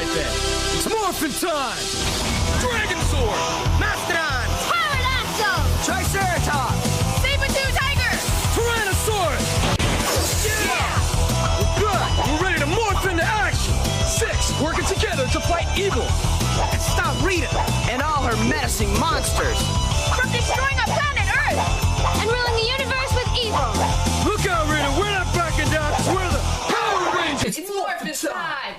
Alright then, it's morphin' time! Dragon Sword! Mastodon! Pterodactyl! Triceratops! Saber-tooth tiger! Tyrannosaurus! Yeah! We're good! We're ready to morph into action! 6 working together to fight evil! And stop Rita and all her menacing monsters! From destroying our planet Earth! And ruling the universe with evil! Look out, Rita! We're not backing down! We're the Power Rangers! It's morphin' time!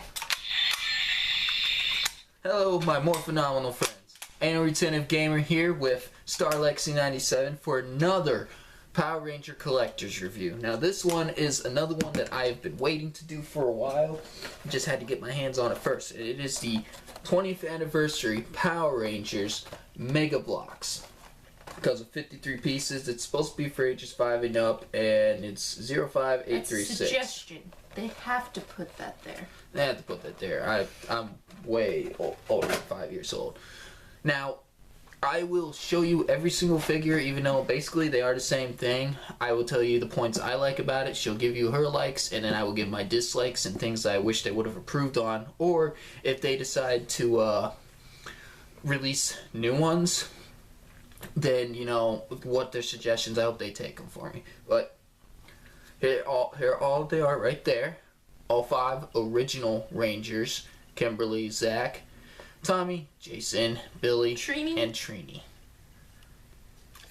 Hello, my more phenomenal friends. Anal Retentive Gamer here with StarLexi97 for another Power Ranger Collector's review. Now this one is another one that I've been waiting to do for a while. Just had to get my hands on it first. It is the 20th Anniversary Power Rangers Mega Bloks. Because of 53 pieces, it's supposed to be for ages 5 and up, and it's 05836. That's a suggestion. They have to put that there. They have to put that there. I'm way older than 5 years old. Now, I will show you every single figure, even though basically they are the same thing. I will tell you the points I like about it. She'll give you her likes, and then I will give my dislikes and things I wish they would have improved on. Or if they decide to release new ones, then, you know, what their suggestions, I hope they take them for me. But here all they are right there. All 5 original Rangers: Kimberly, Zach, Tommy, Jason, Billy, Trini. and Trini.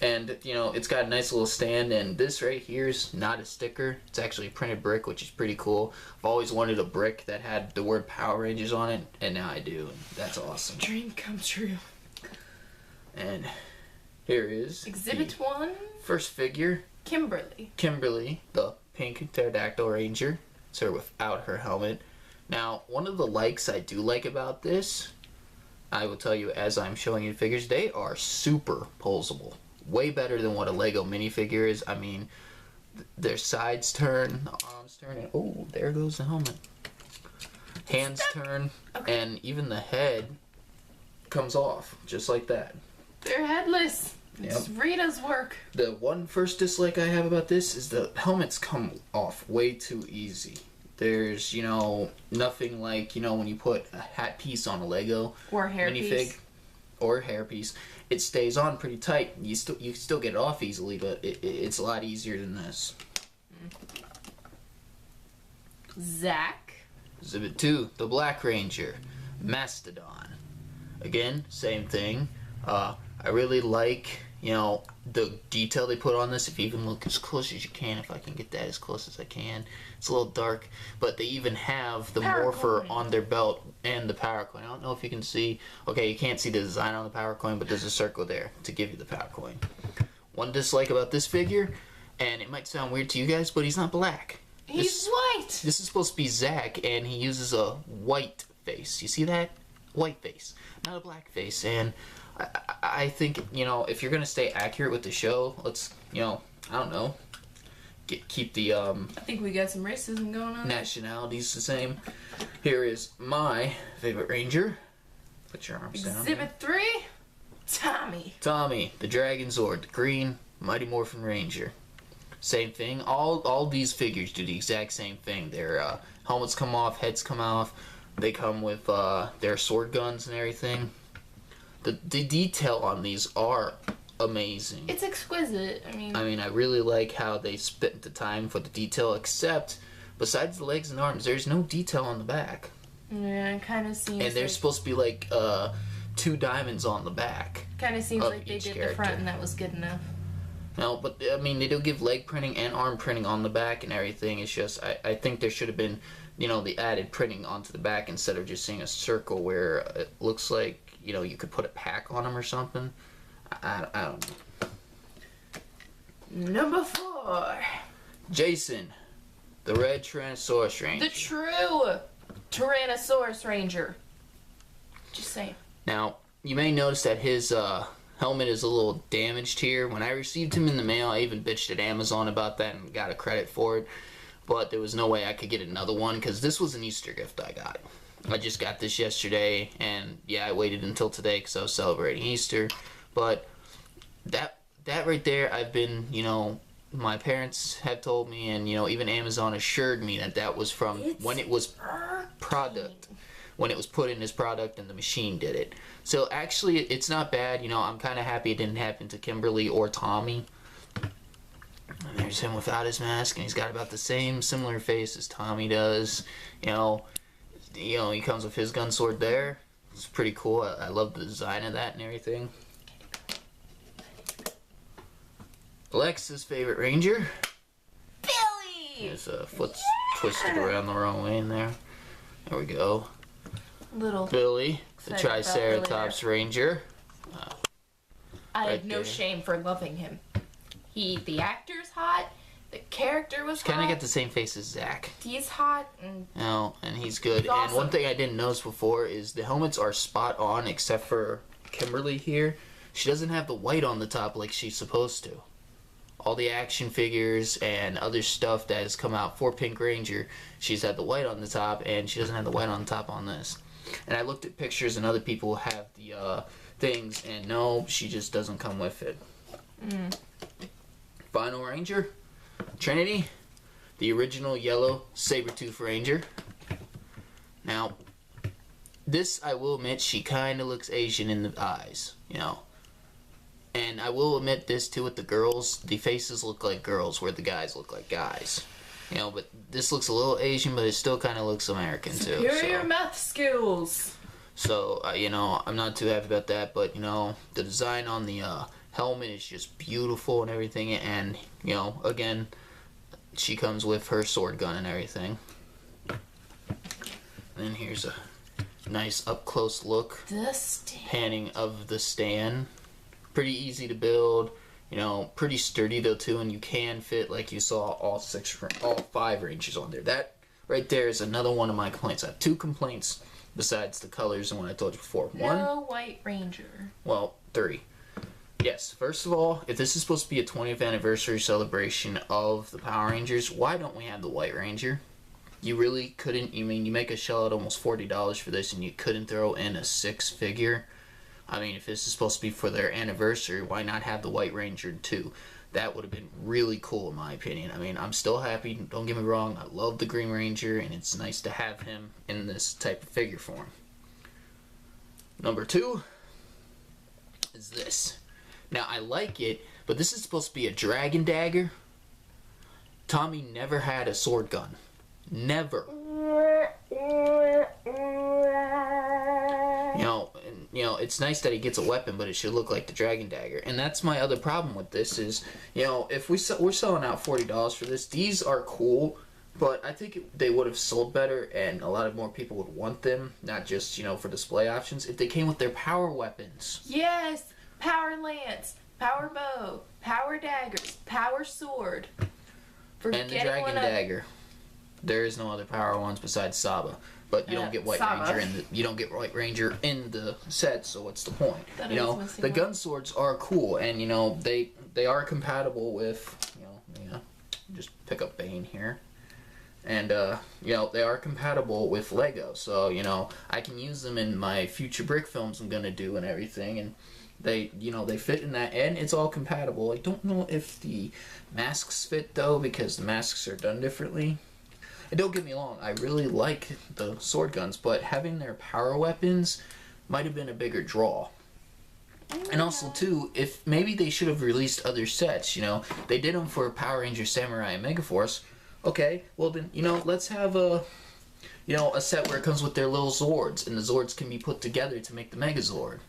And, you know, it's got a nice little stand, and this right here is not a sticker. It's actually a printed brick, which is pretty cool. I've always wanted a brick that had the word Power Rangers on it, and now I do, and that's awesome. Dream come true. And here is Exhibit 1. first figure, Kimberly. Kimberly, the pink pterodactyl ranger. It's her without her helmet. Now, one of the likes I do like about this, I will tell you as I'm showing you figures, they are super posable. Way better than what a Lego minifigure is. I mean, their sides turn, the arms turn, and oh, there goes the helmet. Hands turn, Okay. and even the head comes off, just like that. They're headless. It's Rita's work. The one first dislike I have about this is the helmets come off way too easy. There's, you know, nothing like, you know, when you put a hat piece on a Lego Or a hair minifig piece. or a hair piece, it stays on pretty tight. You can still get it off easily, but it's a lot easier than this. Zach. Exhibit 2, the Black Ranger, Mastodon. Again, same thing. I really like, you know, the detail they put on this. If you even look as close as you can, if I can get that as close as I can. It's a little dark, but they even have the Power morpher coin. on their belt and the power coin. I don't know if you can see. Okay, you can't see the design on the power coin, but there's a circle there to give you the power coin. One dislike about this figure, and it might sound weird to you guys, but he's not black. He's white. This is supposed to be Zach, and he uses a white face. You see that? White face, not a black face. And I think, you know, if you're going to stay accurate with the show, let's, you know, I don't know, keep the I think we got some racism going on. nationalities the same. Here is my favorite Ranger. Put your arms down. Exhibit 3. Tommy. Tommy, the Dragon Zord, the green Mighty Morphin Ranger. Same thing. All these figures do the exact same thing. Their helmets come off, heads come off. They come with their sword guns and everything. The detail on these are amazing. It's exquisite. I mean, I really like how they spent the time for the detail, except besides the legs and arms, there's no detail on the back. yeah, it kind of seems. And there's like, supposed to be like 2 diamonds on the back. kind of seems of like they each did the character. front, and that was good enough. No, but I mean, they do give leg printing and arm printing on the back and everything. It's just, I think there should have been, you know, the added printing onto the back instead of just seeing a circle where it looks like, you know, you could put a pack on them or something. I don't know. Number 4. Jason, the Red Tyrannosaurus Ranger. The true Tyrannosaurus Ranger. Just saying. Now, you may notice that his helmet is a little damaged here. When I received him in the mail, I even bitched at Amazon about that and got a credit for it. But there was no way I could get another one because this was an Easter gift I got. I just got this yesterday, and yeah, I waited until today because I was celebrating Easter. But that right there, I've been, you know, my parents have told me, and, you know, even Amazon assured me that that was from when it was product. when it was put in his product and the machine did it. So actually, it's not bad. You know, I'm kind of happy it didn't happen to Kimberly or Tommy. And there's him without his mask, and he's got about the same similar face as Tommy does. You know, he comes with his gun sword there. It's pretty cool. I love the design of that and everything. Alexa's favorite ranger. Billy! His foot's twisted around the wrong way in there. There we go. Little Billy, the excited about Triceratops Ranger. I right have no there. shame for loving him. The actor's hot. The character was hot. Kind of got the same face as Zach. He's hot. And No, and he's good. He's And awesome. one thing I didn't notice before is the helmets are spot on, except for Kimberly here. She doesn't have the white on the top like she's supposed to. All the action figures and other stuff that has come out for Pink Ranger, she's had the white on the top, and she doesn't have the white on the top on this. And I looked at pictures, and other people have the things, and no, she just doesn't come with it. Final Ranger, Trinity, the original yellow Sabertooth Ranger. Now, this, I will admit, she kind of looks Asian in the eyes, you know. And I will admit this too with the girls, the faces look like girls where the guys look like guys. You know, but this looks a little Asian, but it still kind of looks American too. superior math skills. So, you know, I'm not too happy about that, but, you know, the design on the helmet is just beautiful and everything, and, you know, again, she comes with her sword gun and everything. And then here's a nice up-close look, The stand. panning of the stand. Pretty easy to build, you know, pretty sturdy though too, and you can fit, like you saw, all 5 Rangers on there. That right there is another one of my complaints. I have 2 complaints besides the colors and what I told you before. One, No White Ranger. well, 3. Yes, first of all, if this is supposed to be a 20th anniversary celebration of the Power Rangers, why don't we have the White Ranger? You really couldn't, you make a shell out almost $40 for this, and you couldn't throw in a 6 figure? I mean, if this is supposed to be for their anniversary, why not have the White Ranger too? That would have been really cool in my opinion. I mean, I'm still happy, don't get me wrong, I love the Green Ranger, and it's nice to have him in this type of figure form. Number 2 is this. Now, I like it, but this is supposed to be a dragon dagger. Tommy never had a sword gun. Never. You know, it's nice that he gets a weapon, but it should look like the dragon dagger. And that's my other problem with this is, you know, if we're selling out $40 for this, these are cool, but I think they would have sold better, and a lot of more people would want them, not just, you know, for display options, if they came with their power weapons. Yes! Power Lance, Power Bow, Power Daggers, Power Sword. And the dragon dagger. There is no other power ones besides Saba. But you don't get White Saba. Ranger in the set, so what's the point? That You is know, missing the one. gun swords are cool, and you know they are compatible with, you know, just pick up Bane here, and you know, they are compatible with Lego, so you know I can use them in my future brick films I'm gonna do and everything, and they, you know, they fit in that, and it's all compatible. I don't know if the masks fit though, because the masks are done differently. And don't get me wrong, I really like the sword guns, but having their power weapons might have been a bigger draw. And also, too, if maybe they should have released other sets, you know, they did them for Power Ranger Samurai and Megaforce. Okay, well then, you know, let's have a set where it comes with their little Zords, and the Zords can be put together to make the Megazord.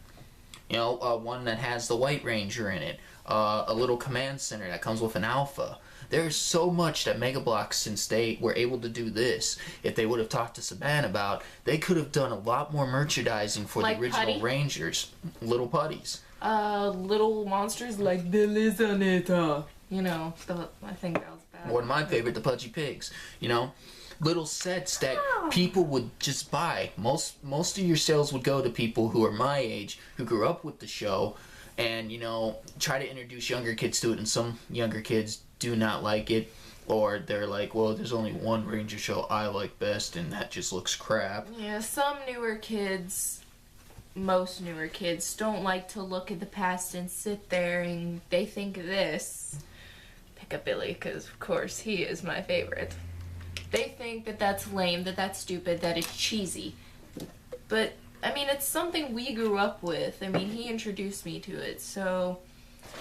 You know, one that has the White Ranger in it, a little command center that comes with an Alpha. There's so much that Mega Bloks, since they were able to do this, if they would have talked to Saban about, they could have done a lot more merchandising for Like the original Putty? Rangers. Little putties. Little monsters like the Lizaneta. You know, I think that was bad. One of my favorite, the Pudgy Pigs. You know, little sets that people would just buy. Most of your sales would go to people who are my age, who grew up with the show, and, you know, try to introduce younger kids to it, and some younger kids do not like it, or they're like, well, there's only one Ranger show I like best, and that just looks crap. Yeah, some newer kids, most newer kids, don't like to look at the past and sit there and they think this. Pick up Billy, because of course he is my favorite. They think that that's lame, that that's stupid, that it's cheesy. But, I mean, it's something we grew up with. I mean, he introduced me to it, so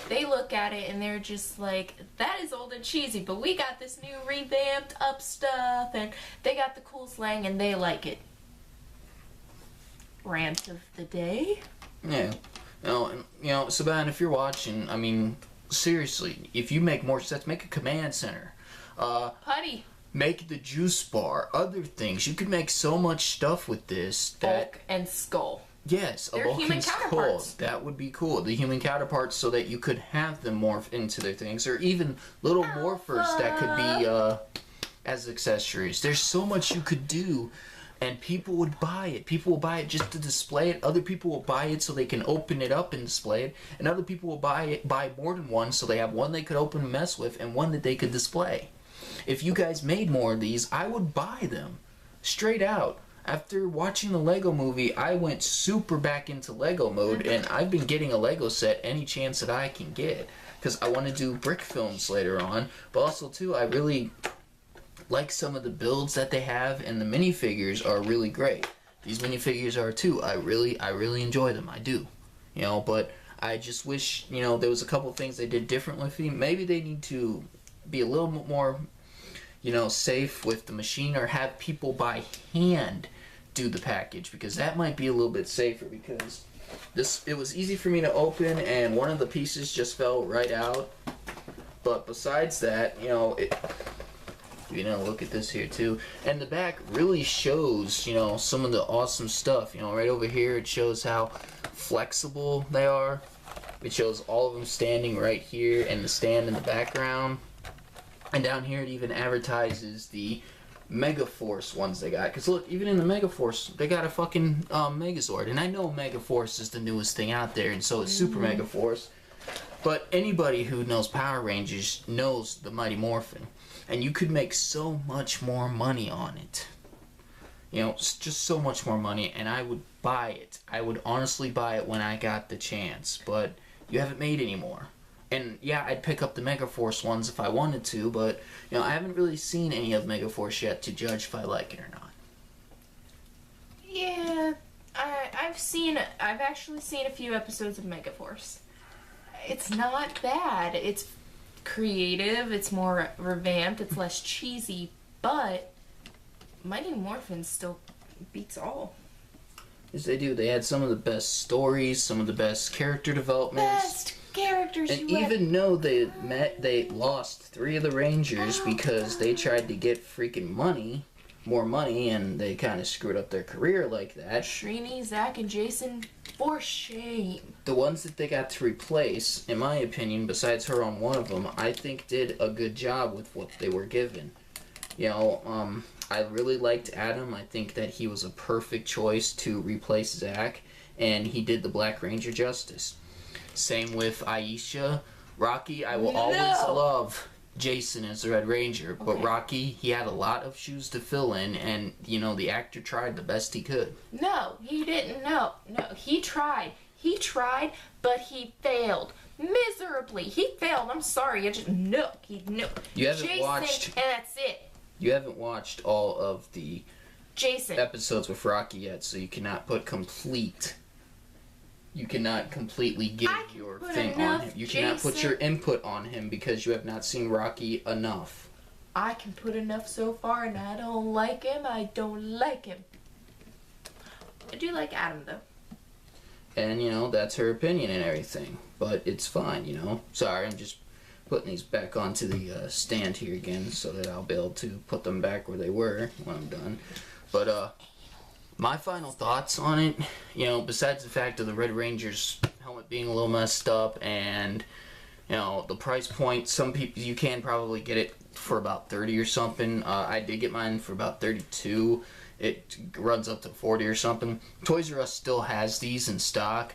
they look at it and they're just like, that is old and cheesy, but we got this new revamped up stuff, and they got the cool slang, and they like it. Rant of the day? Yeah. Saban, if you're watching, I mean, seriously, if you make more sets, make a command center. Putty. Make the juice bar, other things. You could make so much stuff with this. Bulk and skull. Yes, a They're bulk human and skull. counterparts. That would be cool. The human counterparts, so that you could have them morph into their things, or even little morphers that could be as accessories. There's so much you could do, and people would buy it. People will buy it just to display it. Other people will buy it so they can open it up and display it, and other people will buy more than one, so they have one they could open and mess with, and one that they could display. If you guys made more of these, I would buy them. Straight out. After watching the Lego movie, I went super back into Lego mode, and I've been getting a Lego set any chance that I can get. Because I want to do brick films later on. But also, too, I really like some of the builds that they have, and the minifigures are really great. These minifigures are, too. I really enjoy them. I do. But I just wish, there was a couple things they did different with me. Maybe they need to be a little bit more, safe with the machine, or have people by hand do the package, because that might be a little bit safer, because it was easy for me to open and one of the pieces just fell right out. But besides that, look at this here too, and the back really shows some of the awesome stuff. Right over here it shows how flexible they are. It shows all of them standing right here, and the stand in the background. And down here it even advertises the Megaforce ones they got. Because look, even in the Megaforce, they got a fucking Megazord. And I know Megaforce is the newest thing out there, and so is Super Megaforce. But anybody who knows Power Rangers knows the Mighty Morphin. And you could make so much more money on it. Just so much more money, and I would buy it. I would honestly buy it when I got the chance. But you haven't made any more. And yeah, I'd pick up the Megaforce ones if I wanted to, but I haven't really seen any of Megaforce yet to judge if I like it or not. Yeah, I've actually seen a few episodes of Megaforce. It's not bad. It's creative, it's more revamped, it's less cheesy, but Mighty Morphin still beats all. Yes, they do. They had some of the best stories, some of the best character developments. Best characters. And even though they lost 3 of the Rangers because they tried to get freaking more money, and they kind of screwed up their career like that. Srini, Zach, and Jason, for shame. The ones that they got to replace, in my opinion, besides her on one of them, I think did a good job with what they were given. I really liked Adam. I think that he was a perfect choice to replace Zach, and he did the Black Ranger justice. Same with Aisha. Rocky, I will always love Jason as the Red Ranger, but Rocky, he had a lot of shoes to fill in, and, the actor tried the best he could. No, he didn't. No, he tried. He tried, but he failed. Miserably. He failed. I'm sorry. No. You haven't Jason, watched... and that's it. You haven't watched all of the Jason episodes with Rocky yet, so you cannot put complete... You cannot completely give your thing on him. You cannot put your input on him because you have not seen Rocky enough. I can put enough so far, and I don't like him. I do like Adam, though. And, that's her opinion and everything. But it's fine, Sorry, I'm just putting these back onto the stand here again so that I'll be able to put them back where they were when I'm done. But, my final thoughts on it, besides the fact of the Red Ranger's helmet being a little messed up and, the price point, some people, you can probably get it for about 30 or something. I did get mine for about 32. It runs up to 40 or something. Toys R Us still has these in stock,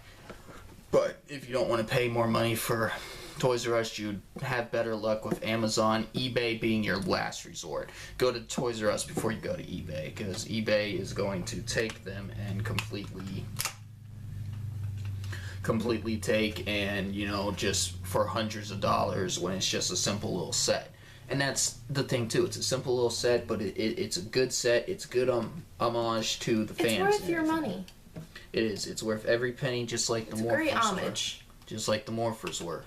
but if you don't want to pay more money for Toys R Us, you'd have better luck with Amazon, eBay being your last resort. Go to Toys R Us before you go to eBay, because eBay is going to take them and completely take, and just for hundreds of dollars when it's just a simple little set. And that's the thing too. It's a simple little set, but it's a good set. It's good homage to the fans. It's worth your money. It is. It's worth every penny, just like the Morphers were. It's a great homage. Just like the Morphers were.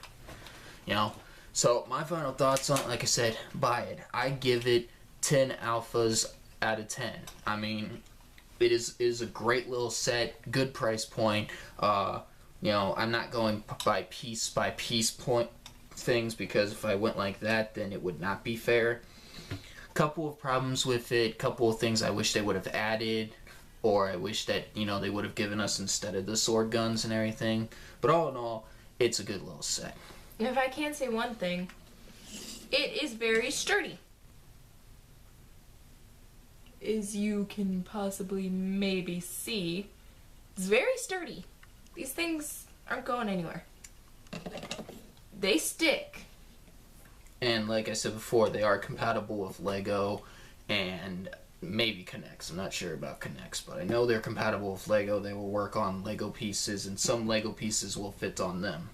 You know? So, my final thoughts on, like I said, buy it. I give it 10 alphas out of 10. I mean, it is a great little set, good price point. You know, I'm not going by piece point things, because if I went like that, then it would not be fair. Couple of problems with it, couple of things I wish they would have added, or I wish that, you know, they would have given us instead of the sword guns and everything. But all in all, it's a good little set. If I can say one thing, it is very sturdy. As you can possibly maybe see, it's very sturdy. These things aren't going anywhere. They stick. And like I said before, they are compatible with Lego and maybe Connects. I'm not sure about Connects, but I know they're compatible with Lego. They will work on Lego pieces, and some Lego pieces will fit on them.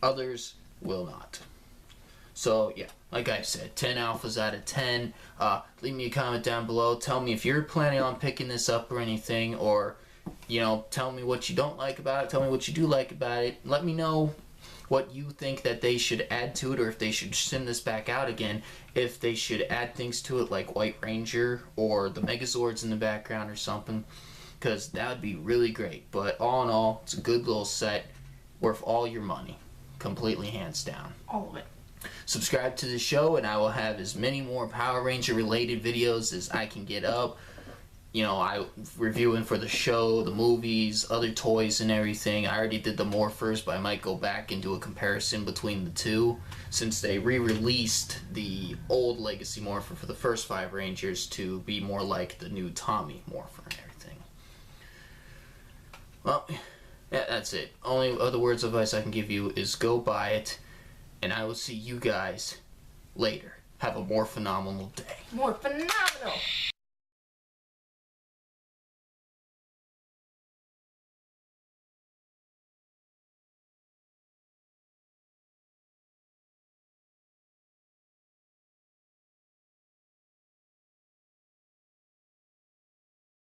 Others will not. So, yeah, like I said, 10 alphas out of 10. Leave me a comment down below. Tell me if you're planning on picking this up or anything, or, you know, tell me what you don't like about it. Tell me what you do like about it. Let me know what you think that they should add to it, or if they should send this back out again, if they should add things to it like White Ranger or the Megazords in the background or something, because that would be really great. But all in all, it's a good little set, worth all your money, completely hands down. All of it. Subscribe to the show, and I will have as many more Power Ranger related videos as I can get up. You know, I reviewing for the show, the movies, other toys and everything. I already did the Morphers, but I might go back and do a comparison between the two, since they re-released the old Legacy Morpher for the first 5 Rangers to be more like the new Tommy Morpher and everything. Well, yeah, that's it. Only other words of advice I can give you is go buy it, and I will see you guys later. Have a more phenomenal day. More phenomenal.